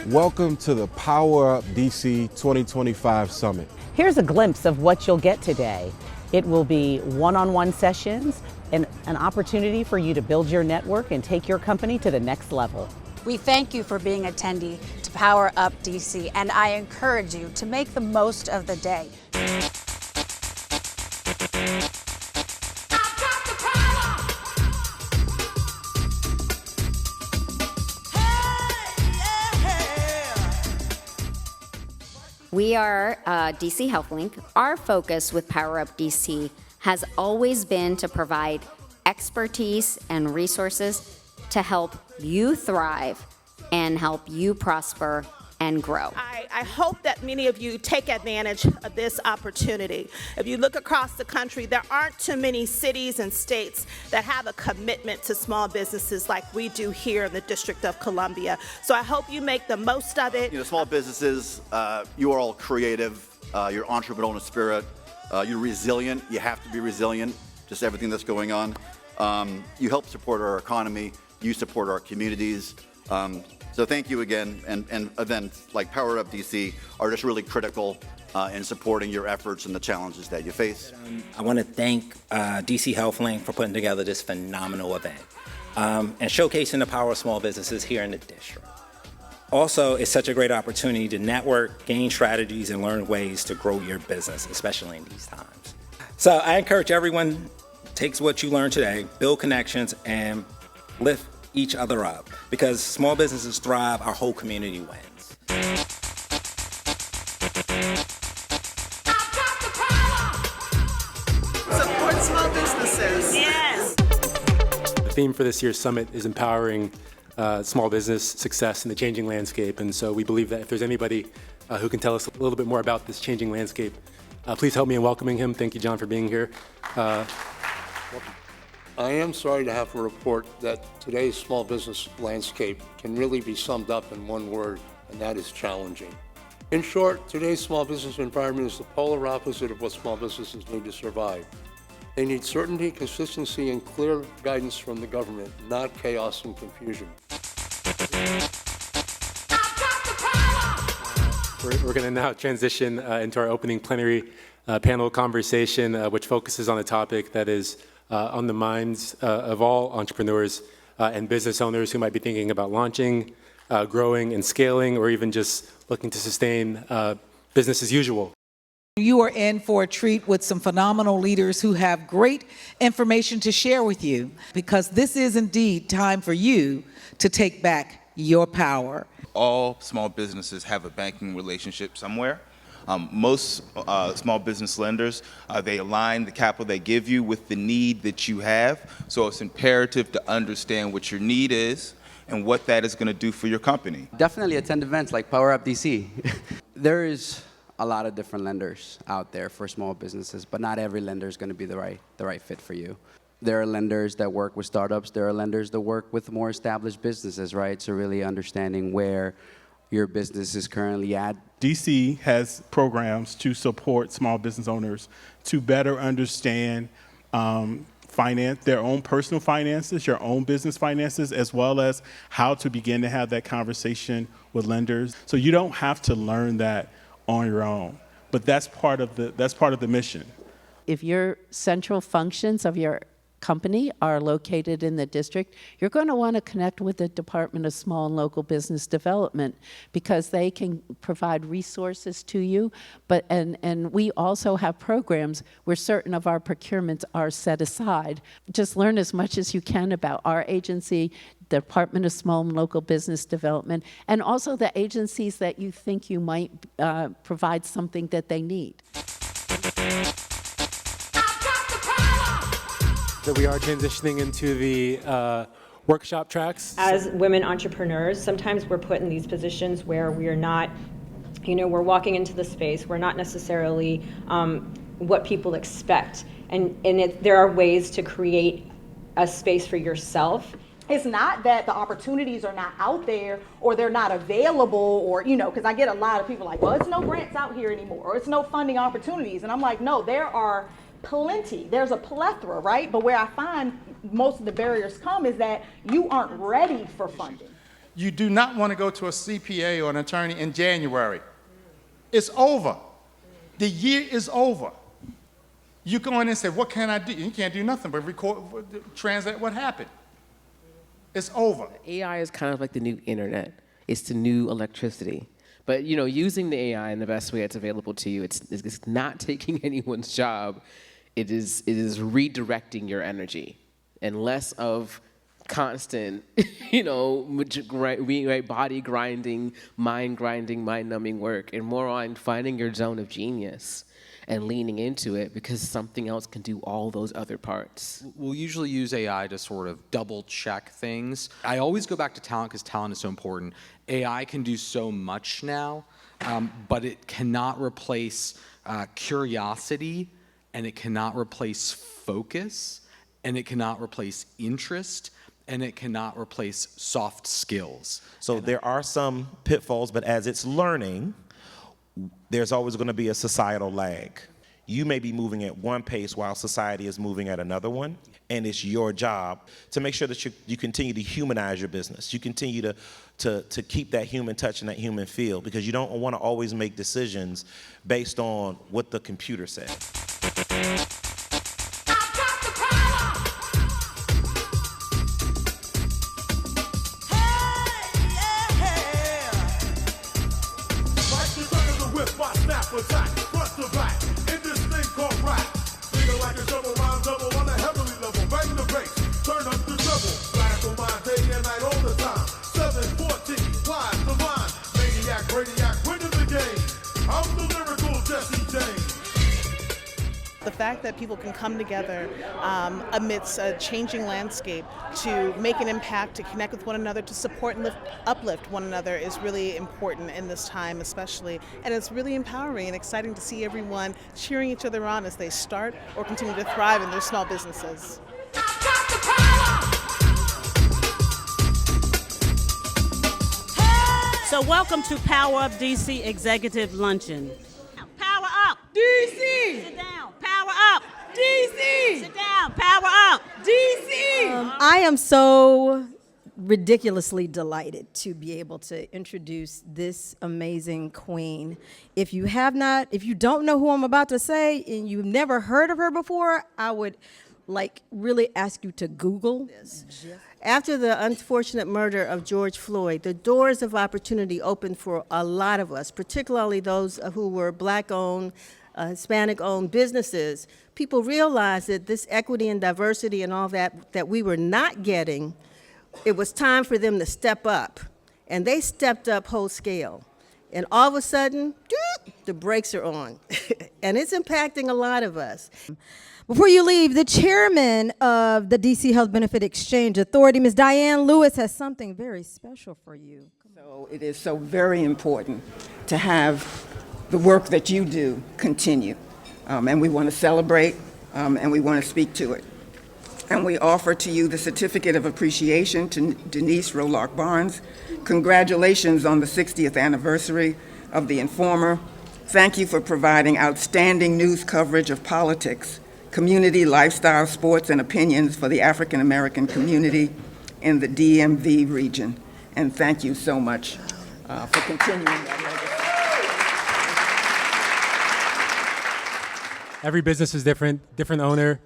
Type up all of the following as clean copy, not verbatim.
Welcome to the POWERUP DC 2025 Summit. Here's a glimpse of what you'll get today. It will be one-on-one sessions and an opportunity for you to build your network and take your company to the next level. We thank you for being attendee to POWERUP DC, and I encourage you to make the most of the day. We are DC HealthLink. Our focus with POWERUP DC has always been to provide expertise and resources to help you thrive and help you prosper and grow. I hope that many of you take advantage of this opportunity. If you look across the country, there aren't too many cities and states that have a commitment to small businesses like we do here in the District of Columbia. So I hope you make the most of it. You know, small businesses, you are all creative, you're entrepreneurial in spirit, you're resilient, you have to be resilient, just everything that's going on. You help support our economy, you support our communities. So thank you again, and events like POWERUP DC are just really critical in supporting your efforts and the challenges that you face. I want to thank DC HealthLink for putting together this phenomenal event and showcasing the power of small businesses here in the district. Also, it's such a great opportunity to network, gain strategies, and learn ways to grow your business, especially in these times. So I encourage everyone, take what you learned today, build connections, and lift each other up, because small businesses thrive, our whole community wins. Support small businesses. Yes. The theme for this year's summit is empowering small business success in the changing landscape, and so we believe that if there's anybody who can tell us a little bit more about this changing landscape, please help me in welcoming him. Thank you, John, for being here. I am sorry to have to report that today's small business landscape can really be summed up in one word, and that is challenging. In short, today's small business environment is the polar opposite of what small businesses need to survive. They need certainty, consistency, and clear guidance from the government, not chaos and confusion. We're going to now transition into our opening plenary panel conversation, which focuses on a topic that is on the minds of all entrepreneurs and business owners who might be thinking about launching, growing, and scaling, or even just looking to sustain business as usual. You are in for a treat with some phenomenal leaders who have great information to share with you, because this is indeed time for you to take back your power. All small businesses have a banking relationship somewhere. Most small business lenders, they align the capital they give you with the need that you have. So it's imperative to understand what your need is and what that is going to do for your company. Definitely attend events like POWERUP DC. There is a lot of different lenders out there for small businesses, but not every lender is going to be the right fit for you. There are lenders that work with startups. There are lenders that work with more established businesses, right? So really understanding where your business is currently at. DC has programs to support small business owners to better understand their own personal finances, your own business finances, as well as how to begin to have that conversation with lenders. So you don't have to learn that on your own, but that's part of the mission. If your central functions of your company are located in the district, you're going to want to connect with the Department of Small and Local Business Development, because they can provide resources to you. And we also have programs where certain of our procurements are set aside. Just learn as much as you can about our agency, the Department of Small and Local Business Development, and also the agencies that you think you might provide something that they need. So we are transitioning into the workshop tracks. As women entrepreneurs, sometimes we're put in these positions where we are not, we're walking into the space, we're not necessarily what people expect. And there are ways to create a space for yourself. It's not that the opportunities are not out there or they're not available, or, because I get a lot of people like, well, it's no grants out here anymore, or it's no funding opportunities. And I'm like, no, there are plenty. There's a plethora, right? But where I find most of the barriers come is that you aren't ready for funding. You do not want to go to a CPA or an attorney in January. It's over. The year is over. You go in and say, what can I do? You can't do nothing but translate what happened. It's over. AI is kind of like the new internet. It's the new electricity. But you know, using the AI in the best way it's available to you, it's not taking anyone's job. It is redirecting your energy, and less of constant, body grinding, mind-numbing work, and more on finding your zone of genius and leaning into it because something else can do all those other parts. We'll usually use AI to sort of double check things. I always go back to talent because talent is so important. AI can do so much now, but it cannot replace curiosity, and it cannot replace focus, and it cannot replace interest, and it cannot replace soft skills. So there are some pitfalls, but as it's learning, there's always going to be a societal lag. You may be moving at one pace while society is moving at another one, and it's your job to make sure that you continue to humanize your business. You continue to keep that human touch and that human feel, because you don't want to always make decisions based on what the computer said. Attack, front to back, in this thing called rap. Figure like a double rhyme double on a heavenly level. Bang the bass, turn up the treble. Radical mind day and night all the time. 714, wise, divine. Maniac, radiac, winning the game. I'm the lyrical Jesse James. The fact that people can come together amidst a changing landscape to make an impact, to connect with one another, to support and uplift one another is really important in this time especially. And it's really empowering and exciting to see everyone cheering each other on as they start or continue to thrive in their small businesses. So welcome to Power Up DC Executive Luncheon. Power up! DC! Sit down. Power up! DC! Sit down. Power up! DC! I am so ridiculously delighted to be able to introduce this amazing queen. If you don't know who I'm about to say and you've never heard of her before, I would really ask you to Google this. After the unfortunate murder of George Floyd, the doors of opportunity opened for a lot of us, particularly those who were Black-owned, Hispanic-owned businesses. People realized that this equity and diversity and all that we were not getting, it was time for them to step up. And they stepped up whole scale. And all of a sudden, the brakes are on. And it's impacting a lot of us. Before you leave, the chairman of the DC Health Benefit Exchange Authority, Ms. Diane Lewis, has something very special for you. So it is so very important to have the work that you do continue. And we want to celebrate and we want to speak to it. And we offer to you the Certificate of Appreciation to Denise Rolock Barnes. Congratulations on the 60th anniversary of The Informer. Thank you for providing outstanding news coverage of politics, community, lifestyle, sports, and opinions for the African American community in the DMV region. And thank you so much for continuing that legacy. Every business is different owner,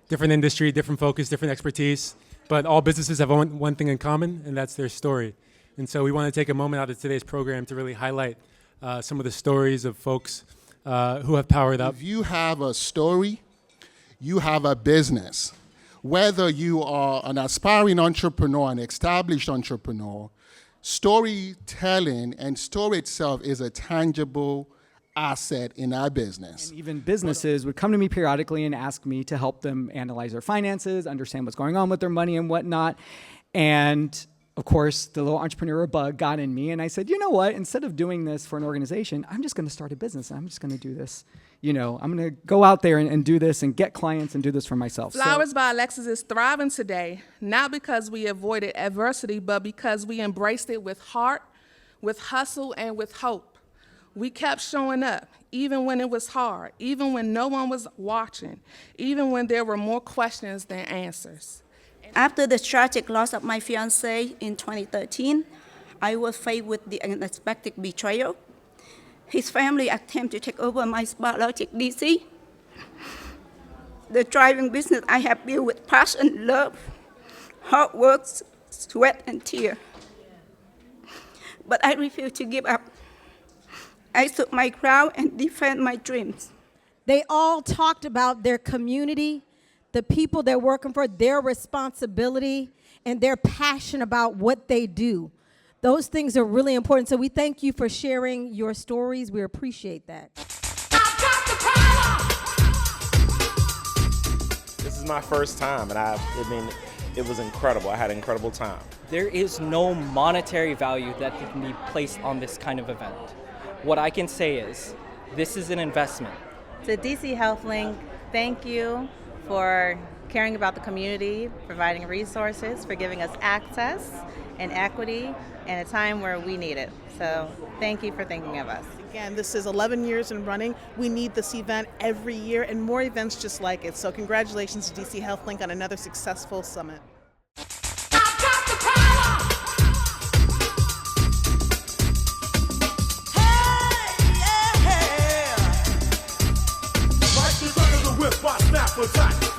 different industry, different focus, different expertise, but all businesses have one thing in common, and that's their story. And so we want to take a moment out of today's program to really highlight some of the stories of folks who have powered up. If you have a story, you have a business. Whether you are an aspiring entrepreneur, an established entrepreneur, storytelling and story itself is a tangible asset in our business. And even businesses would come to me periodically and ask me to help them analyze their finances, understand what's going on with their money and whatnot. And of course, the little entrepreneur bug got in me, and I said, you know what? Instead of doing this for an organization, I'm just going to start a business. I'm just going to do this. I'm going to go out there and do this and get clients and do this for myself. Flowers by Alexis is thriving today, not because we avoided adversity, but because we embraced it with heart, with hustle, and with hope. We kept showing up, even when it was hard, even when no one was watching, even when there were more questions than answers. After the tragic loss of my fiancé in 2013, I was faced with the unexpected betrayal. His family attempted to take over my POWERUP DC. The thriving business I have built with passion, love, hard work, sweat, and tears. But I refused to give up. I stood my ground and defend my dreams. They all talked about their community, the people they're working for, their responsibility, and their passion about what they do. Those things are really important. So we thank you for sharing your stories. We appreciate that. This is my first time, and I mean, it was incredible. I had an incredible time. There is no monetary value that can be placed on this kind of event. What I can say is, this is an investment. To DC HealthLink, thank you for caring about the community, providing resources, for giving us access and equity in a time where we need it. So thank you for thinking of us. Again, this is 11 years in running. We need this event every year and more events just like it. So congratulations to DC HealthLink on another successful summit. Right the whip, I snap attack.